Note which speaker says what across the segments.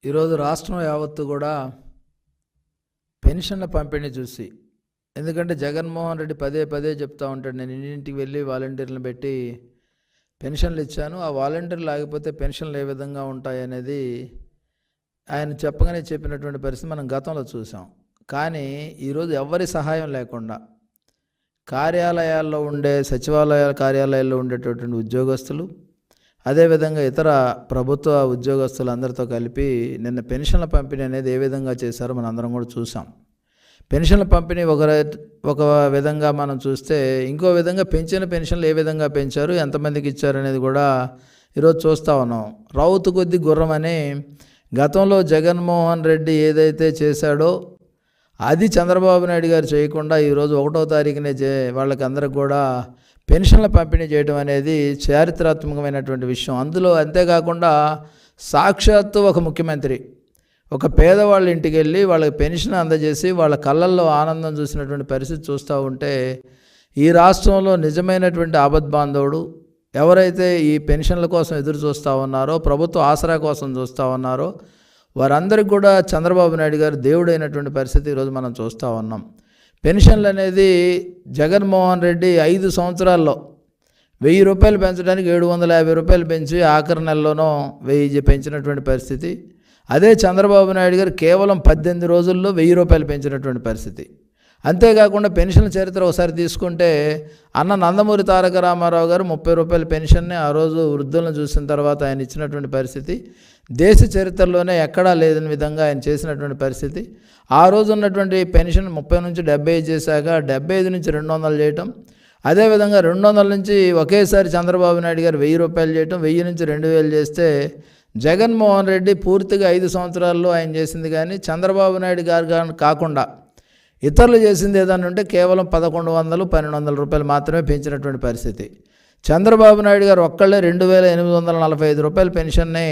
Speaker 1: ఈరోజు రాష్ట్రం యావత్తు కూడా పెన్షన్ల పంపిణీ చూసి, ఎందుకంటే జగన్మోహన్ రెడ్డి పదే పదే చెప్తూ ఉంటాడు, నేను ఇంటింటికి వెళ్ళి వాలంటీర్లను పెట్టి పెన్షన్లు ఇచ్చాను, ఆ వాలంటీర్లు ఆగిపోతే పెన్షన్లు ఏ విధంగా ఉంటాయి అనేది ఆయన చెప్పగానే చెప్పినటువంటి పరిస్థితి మనం గతంలో చూసాం. కానీ ఈరోజు ఎవరి సహాయం లేకుండా కార్యాలయాల్లో ఉండే సచివాలయాల కార్యాలయాల్లో ఉండేటటువంటి ఉద్యోగస్తులు, అదేవిధంగా ఇతర ప్రభుత్వ ఉద్యోగస్తులందరితో కలిపి నిన్న పెన్షన్ల పంపిణీ అనేది ఏ విధంగా చేశారో మనం అందరం కూడా చూసాం. పెన్షన్ల పంపిణీ ఒక విధంగా మనం చూస్తే, ఇంకో విధంగా పెంచిన పెన్షన్లు ఏ విధంగా పెంచారు, ఎంతమందికి ఇచ్చారు అనేది కూడా ఈరోజు చూస్తూ ఉన్నాం. రౌతు కొద్ది గుర్రం అని గతంలో జగన్మోహన్ రెడ్డి ఏదైతే చేశాడో అది చంద్రబాబు నాయుడు గారు చేయకుండా ఈరోజు 1వ తారీఖునే వాళ్ళకి అందరికి కూడా పెన్షన్ల పంపిణీ చేయడం అనేది చారిత్రాత్మకమైనటువంటి విషయం. అందులో అంతేకాకుండా సాక్షాత్తు ఒక ముఖ్యమంత్రి ఒక పేదవాళ్ళ ఇంటికి వెళ్ళి వాళ్ళకి పెన్షన్ అందజేసి వాళ్ళ కళ్ళల్లో ఆనందం చూసినటువంటి పరిస్థితి చూస్తూ ఉంటే, ఈ రాష్ట్రంలో నిజమైనటువంటి ఆపద్బాంధవుడు ఎవరైతే ఈ పెన్షన్ల కోసం ఎదురు చూస్తూ ఉన్నారో, ప్రభుత్వ ఆసరా కోసం చూస్తూ ఉన్నారో, వారందరికీ కూడా చంద్రబాబు నాయుడు గారు దేవుడైనటువంటి పరిస్థితి ఈరోజు మనం చూస్తూ ఉన్నాం. పెన్షన్లు అనేది జగన్మోహన్ రెడ్డి 5 సంవత్సరాల్లో 1000 రూపాయలు పెంచడానికి 750 రూపాయలు పెంచి ఆఖరి నెలలోనో 1000 పెంచినటువంటి పరిస్థితి. అదే చంద్రబాబు నాయుడు గారు కేవలం 18 రోజుల్లో 1000 రూపాయలు పెంచినటువంటి పరిస్థితి. అంతేకాకుండా పెన్షన్ల చరిత్ర ఒకసారి తీసుకుంటే, అన్న నందమూరి తారక రామారావు గారు 30 రూపాయల పెన్షన్ని ఆ రోజు వృద్ధులను చూసిన తర్వాత ఆయన ఇచ్చినటువంటి పరిస్థితి దేశ చరిత్రలోనే ఎక్కడా లేదని విధంగా ఆయన చేసినటువంటి పరిస్థితి. ఆ రోజు ఉన్నటువంటి పెన్షన్ 30 నుంచి 75 చేశాక 75 నుంచి 200 చేయటం, అదేవిధంగా 200 నుంచి ఒకేసారి చంద్రబాబు నాయుడు గారు 1000 రూపాయలు చేయటం, 1000 నుంచి 2000 చేస్తే జగన్మోహన్ రెడ్డి పూర్తిగా 5 సంవత్సరాల్లో ఆయన చేసింది కానీ చంద్రబాబు నాయుడు గారు కాకుండా ఇతరులు చేసింది ఏదన్నా ఉంటే కేవలం 1100, 1200 రూపాయలు మాత్రమే పెంచినటువంటి పరిస్థితి. చంద్రబాబు నాయుడు గారు ఒక్కళ్ళే 2845 రూపాయల పెన్షన్ని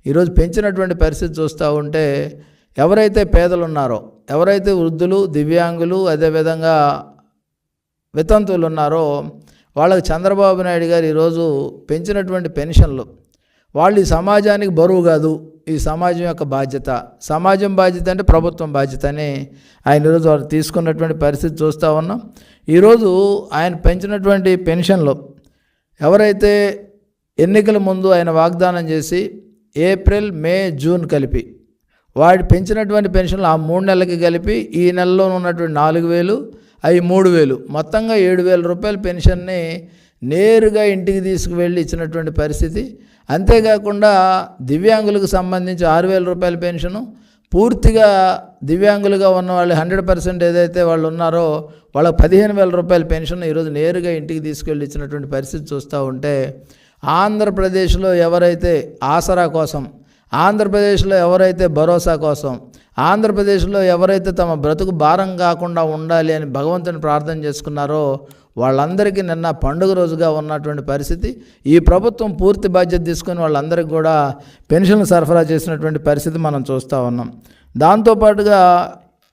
Speaker 1: ఈరోజు పెంచినటువంటి పరిస్థితి చూస్తూ ఉంటే, ఎవరైతే పేదలు ఉన్నారో, ఎవరైతే వృద్ధులు, దివ్యాంగులు, అదేవిధంగా వితంతువులు ఉన్నారో వాళ్ళకి చంద్రబాబు నాయుడు గారు ఈరోజు పెంచినటువంటి పెన్షన్లు వాళ్ళు ఈ సమాజానికి బరువు కాదు, ఈ సమాజం యొక్క బాధ్యత, సమాజం బాధ్యత అంటే ప్రభుత్వం బాధ్యత అని ఆయన ఈరోజు వాళ్ళు తీసుకున్నటువంటి పరిస్థితి చూస్తూ ఉన్నాం. ఈరోజు ఆయన పెంచినటువంటి పెన్షన్లు ఎవరైతే ఎన్నికల ముందు ఆయన వాగ్దానం చేసి ఏప్రిల్, మే, జూన్ కలిపి వాడు పెంచినటువంటి పెన్షన్లు ఆ 3 నెలలకి కలిపి ఈ నెలలో ఉన్నటువంటి 4000 అవి 3000 మొత్తంగా 7000 రూపాయల పెన్షన్ని నేరుగా ఇంటికి తీసుకువెళ్ళి ఇచ్చినటువంటి పరిస్థితి. అంతేకాకుండా దివ్యాంగులకు సంబంధించి 6000 రూపాయల పెన్షను పూర్తిగా దివ్యాంగులుగా ఉన్న వాళ్ళు 100% ఏదైతే వాళ్ళు ఉన్నారో వాళ్ళకి 15000 రూపాయల పెన్షన్ ఈరోజు నేరుగా ఇంటికి తీసుకెళ్ళి ఇచ్చినటువంటి పరిస్థితి చూస్తూ ఉంటే, ఆంధ్రప్రదేశ్లో ఎవరైతే ఆసరా కోసం, ఆంధ్రప్రదేశ్లో ఎవరైతే భరోసా కోసం, ఆంధ్రప్రదేశ్లో ఎవరైతే తమ బ్రతుకు భారం కాకుండా ఉండాలి అని భగవంతుని ప్రార్థన చేసుకున్నారో వాళ్ళందరికీ నిన్న పండుగ రోజుగా ఉన్నటువంటి పరిస్థితి. ఈ ప్రభుత్వం పూర్తి బాధ్యత తీసుకొని వాళ్ళందరికీ కూడా పెన్షన్లు సరఫరా చేసినటువంటి పరిస్థితి మనం చూస్తూ ఉన్నాం. దాంతోపాటుగా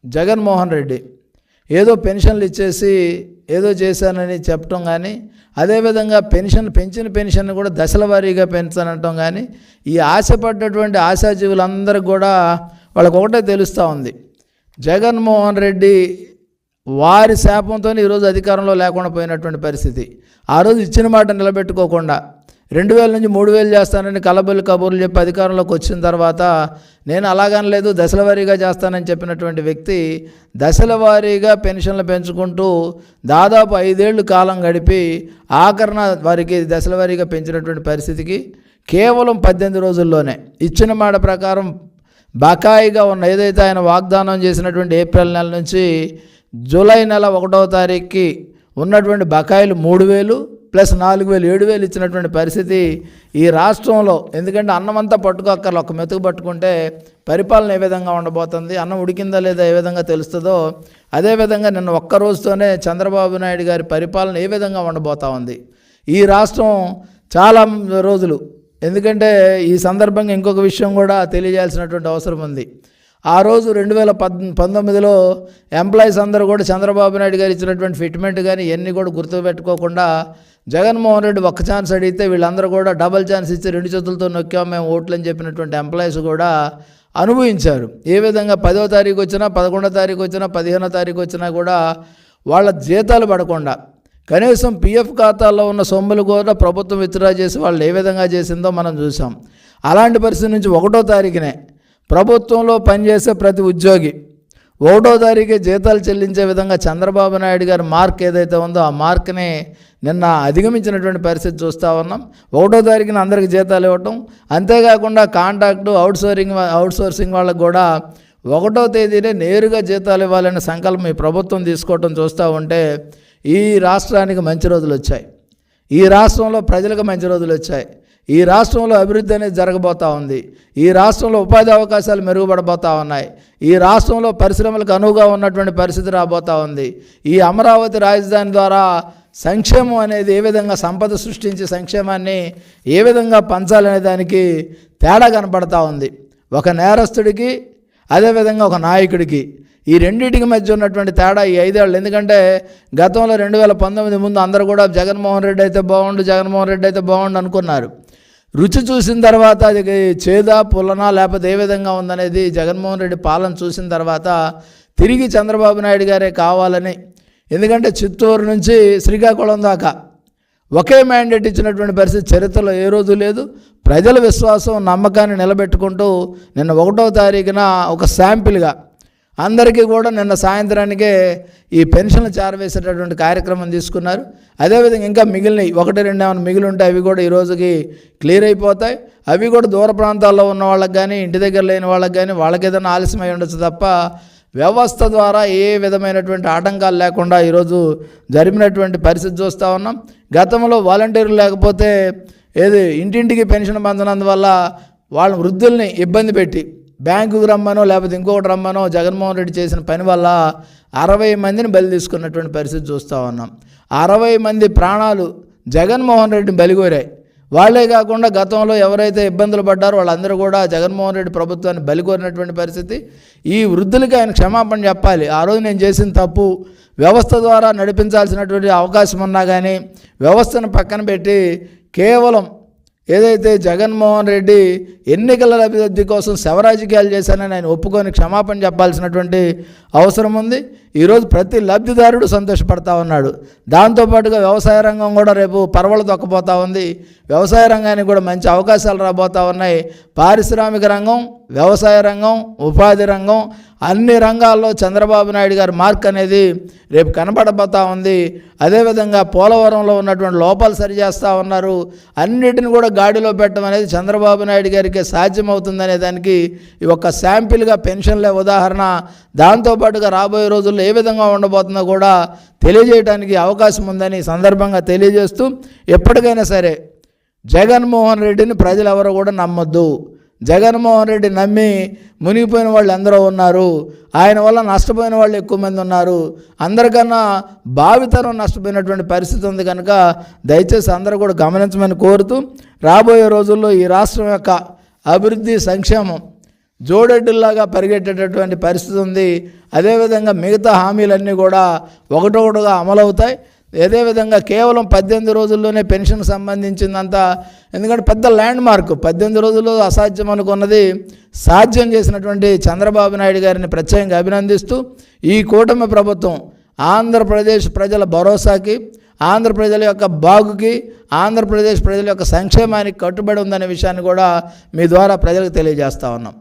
Speaker 1: జగన్మోహన్ రెడ్డి ఏదో పెన్షన్లు ఇచ్చేసి ఏదో చేశానని చెప్పటం కానీ, అదేవిధంగా పెంచిన పెన్షన్ కూడా దశల వారీగా పెంచానటం కానీ, ఈ ఆశపడ్డటువంటి ఆశాజీవులందరికీ కూడా వాళ్ళకు ఒకటే తెలుస్తూ ఉంది, జగన్మోహన్ రెడ్డి వారి శాపంతో ఈరోజు అధికారంలో లేకుండా పోయినటువంటి పరిస్థితి. ఆ రోజు ఇచ్చిన మాట నిలబెట్టుకోకుండా 2000 నుంచి 3000 చేస్తానని కలబొల్లి కబుర్లు చెప్పి అధికారంలోకి వచ్చిన తర్వాత నేను అలాగనలేదు దశల వారీగా చేస్తానని చెప్పినటువంటి వ్యక్తి దశల వారీగా పెన్షన్లు పెంచుకుంటూ దాదాపు 5 ఏళ్ళు కాలం గడిపి ఆఖరణ వారికి దశల వారీగా పెంచినటువంటి పరిస్థితికి కేవలం 18 రోజుల్లోనే ఇచ్చిన మాట ప్రకారం బకాయిగా ఉన్న ఏదైతే ఆయన వాగ్దానం చేసినటువంటి ఏప్రిల్ నెల నుంచి జూలై నెల 1వ తారీఖుకి ఉన్నటువంటి బకాయిలు 3000 ప్లస్ 4000 7000 ఇచ్చినటువంటి పరిస్థితి ఈ రాష్ట్రంలో. ఎందుకంటే అన్నం అంతా పట్టుకోక్కర్లు, ఒక మెతుకు పట్టుకుంటే పరిపాలన ఏ విధంగా ఉండబోతుంది, అన్నం ఉడికిందా లేదా ఏ విధంగా తెలుస్తుందో అదేవిధంగా నిన్న ఒక్క రోజుతోనే చంద్రబాబు నాయుడు గారి పరిపాలన ఏ విధంగా ఉండబోతూ ఉంది ఈ రాష్ట్రం చాలా రోజులు. ఎందుకంటే ఈ సందర్భంగా ఇంకొక విషయం కూడా తెలియజేయాల్సినటువంటి అవసరం ఉంది. ఆ రోజు 2019లో ఎంప్లాయీస్ అందరూ కూడా చంద్రబాబు నాయుడు గారు ఇచ్చినటువంటి ఫిట్మెంట్ కానీ ఇవన్నీ కూడా గుర్తుపెట్టుకోకుండా జగన్మోహన్ రెడ్డి ఒక్క ఛాన్స్ అడిగితే వీళ్ళందరూ కూడా డబుల్ ఛాన్స్ ఇచ్చి 2 చేతులతో నొక్కాం మేము ఓట్లు అని చెప్పినటువంటి ఎంప్లాయీస్ కూడా అనుభవించారు. ఏ విధంగా 10వ తారీఖు వచ్చినా, 11వ తారీఖు వచ్చినా, 15వ తారీఖు వచ్చినా కూడా వాళ్ళ జీతాలు పడకుండా కనీసం పిఎఫ్ ఖాతాల్లో ఉన్న సొమ్ములు కూడా ప్రభుత్వం విత్డ్రా చేసి వాళ్ళు ఏ విధంగా చేసిందో మనం చూసాం. అలాంటి పరిస్థితి నుంచి 1వ తారీఖునే ప్రభుత్వంలో పనిచేసే ప్రతి ఉద్యోగి 1వ తారీఖే జీతాలు చెల్లించే విధంగా చంద్రబాబు నాయుడు గారి మార్క్ ఏదైతే ఉందో ఆ మార్క్ని నిన్న అధిగమించినటువంటి పరిస్థితి చూస్తూ ఉన్నాం. 1వ తారీఖున అందరికి జీతాలు ఇవ్వటం, అంతేకాకుండా కాంట్రాక్టు అవుట్సోర్సింగ్ వాళ్ళకు కూడా 1వ తేదీనే నేరుగా జీతాలు ఇవ్వాలనే సంకల్పం ఈ ప్రభుత్వం తీసుకోవటం చూస్తూ ఉంటే ఈ రాష్ట్రానికి మంచి రోజులు వచ్చాయి. ఈ రాష్ట్రంలో ప్రజలకు మంచి రోజులు వచ్చాయి. ఈ రాష్ట్రంలో అభివృద్ధి అనేది జరగబోతూ ఉంది. ఈ రాష్ట్రంలో ఉపాధి అవకాశాలు మెరుగుపడబోతూ ఉన్నాయి. ఈ రాష్ట్రంలో పరిశ్రమలకు అనువుగా ఉన్నటువంటి పరిస్థితి రాబోతూ ఉంది. ఈ అమరావతి రాజధాని ద్వారా సంక్షేమం అనేది ఏ విధంగా సంపద సృష్టించి సంక్షేమాన్ని ఏ విధంగా పంచాలనే దానికి తేడా కనపడతా ఉంది. ఒక నేరస్తుడికి అదేవిధంగా ఒక నాయకుడికి ఈ రెండింటికి మధ్య ఉన్నటువంటి తేడా ఈ 5 ఏళ్ళు. ఎందుకంటే గతంలో 2019 ముందు అందరూ కూడా జగన్మోహన్ రెడ్డి అయితే బాగుండు అనుకున్నారు. రుచి చూసిన తర్వాత అది చేదా పుల్లనా లేకపోతే ఏ విధంగా ఉందనేది జగన్మోహన్ రెడ్డి పాలన చూసిన తర్వాత తిరిగి చంద్రబాబు నాయుడు గారే కావాలని, ఎందుకంటే చిత్తూరు నుంచి శ్రీకాకుళం దాకా ఒకే మ్యాండేట్ ఇచ్చినటువంటి పరిస్థితి చరిత్రలో ఏ రోజు లేదు. ప్రజల విశ్వాసం నమ్మకాన్ని నిలబెట్టుకుంటూ నిన్న 1వ తారీఖున ఒక శాంపిల్గా అందరికీ కూడా నిన్న సాయంత్రానికే ఈ పెన్షన్లు చేరవేసేటటువంటి కార్యక్రమం తీసుకున్నారు. అదేవిధంగా ఇంకా మిగిలినవి 1-2 ఏమైనా మిగిలి ఉంటే అవి కూడా ఈ రోజుకి క్లియర్ అయిపోతాయి. అవి కూడా దూర ప్రాంతాల్లో ఉన్న వాళ్ళకి కానీ ఇంటి దగ్గర లేని వాళ్ళకి కానీ వాళ్ళకి ఏదైనా ఆలస్యం అయి ఉండొచ్చు తప్ప వ్యవస్థ ద్వారా ఏ విధమైనటువంటి ఆటంకాలు లేకుండా ఈరోజు జరిపినటువంటి పరిస్థితి చూస్తూ ఉన్నాం. గతంలో వాలంటీర్లు లేకపోతే ఇంటింటికి పెన్షన్ పొందనందువల్ల వాళ్ళ వృద్ధుల్ని ఇబ్బంది పెట్టి బ్యాంకుకు రమ్మనో లేకపోతే ఇంకొకటి రమ్మనో జగన్మోహన్ రెడ్డి చేసిన పని వల్ల 60 మందిని బలి తీసుకున్నటువంటి పరిస్థితి చూస్తూ ఉన్నాం. 60 మంది ప్రాణాలు జగన్మోహన్ రెడ్డిని బలిగోరాయి. వాళ్ళే కాకుండా గతంలో ఎవరైతే ఇబ్బందులు పడ్డారో వాళ్ళందరూ కూడా జగన్మోహన్ రెడ్డి ప్రభుత్వాన్ని బలికోరినటువంటి పరిస్థితి. ఈ వృద్ధులకి ఆయన క్షమాపణ చెప్పాలి. ఆ రోజు నేను చేసిన తప్పు, వ్యవస్థ ద్వారా నడిపించాల్సినటువంటి అవకాశం ఉన్నా కానీ వ్యవస్థను పక్కన పెట్టి కేవలం ఏదైతే జగన్మోహన్ రెడ్డి ఎన్నికల అభివృద్ధి కోసం శవరాజకీయాలు చేశానని ఆయన ఒప్పుకొని క్షమాపణ చెప్పాల్సినటువంటి అవసరం ఉంది. ఈరోజు ప్రతి లబ్ధిదారుడు సంతోషపడతా ఉన్నాడు. దాంతోపాటుగా వ్యవసాయ రంగం కూడా రేపు పరవలు తొక్కపోతూ ఉంది. వ్యవసాయ రంగానికి కూడా మంచి అవకాశాలు రాబోతూ ఉన్నాయి. పారిశ్రామిక రంగం, వ్యవసాయ రంగం, ఉపాధి రంగం అన్ని రంగాల్లో చంద్రబాబు నాయుడు గారి మార్క్ అనేది రేపు కనబడబోతూ ఉంది. అదేవిధంగా పోలవరంలో ఉన్నటువంటి లోపాలు సరిచేస్తూ ఉన్నారు. అన్నిటిని కూడా గాడిలో పెట్టడం అనేది చంద్రబాబు నాయుడు గారికి సాధ్యమవుతుందనే దానికి ఒక శాంపిల్గా పెన్షన్లే ఉదాహరణ. దాంతోపాటుగా రాబోయే రోజుల్లో ఏ విధంగా ఉండబోతుందో కూడా తెలియజేయడానికి అవకాశం ఉందని సందర్భంగా తెలియజేస్తూ, ఎప్పటికైనా సరే జగన్మోహన్ రెడ్డిని ప్రజలు ఎవరు కూడా నమ్మొద్దు. జగన్మోహన్ రెడ్డి నమ్మి మునిగిపోయిన వాళ్ళు ఎందరో ఉన్నారు. ఆయన వల్ల నష్టపోయిన వాళ్ళు ఎక్కువ మంది ఉన్నారు. అందరికన్నా భావితరం నష్టపోయినటువంటి పరిస్థితి ఉంది. కనుక దయచేసి అందరూ కూడా గమనించమని కోరుతూ, రాబోయే రోజుల్లో ఈ రాష్ట్రం యొక్క అభివృద్ధి సంక్షేమం జోడెడ్డుల్లాగా పరిగెట్టేటటువంటి పరిస్థితి ఉంది. అదేవిధంగా మిగతా హామీలన్నీ కూడా ఒకటొకటిగా అమలవుతాయి. అదేవిధంగా కేవలం 18 రోజుల్లోనే పెన్షన్కి సంబంధించిందంతా, ఎందుకంటే పెద్ద ల్యాండ్ మార్క్ 18 రోజుల్లో అసాధ్యం అనుకున్నది సాధ్యం చేసినటువంటి చంద్రబాబు నాయుడు గారిని ప్రత్యేకంగా అభినందిస్తూ, ఈ కూటమి ప్రభుత్వం ఆంధ్రప్రదేశ్ ప్రజల భరోసాకి, ఆంధ్రప్రజల యొక్క బాగుకి, ఆంధ్రప్రదేశ్ ప్రజల యొక్క సంక్షేమానికి కట్టుబడి ఉందనే విషయాన్ని కూడా మీ ద్వారా ప్రజలకు తెలియజేస్తా ఉన్నాం.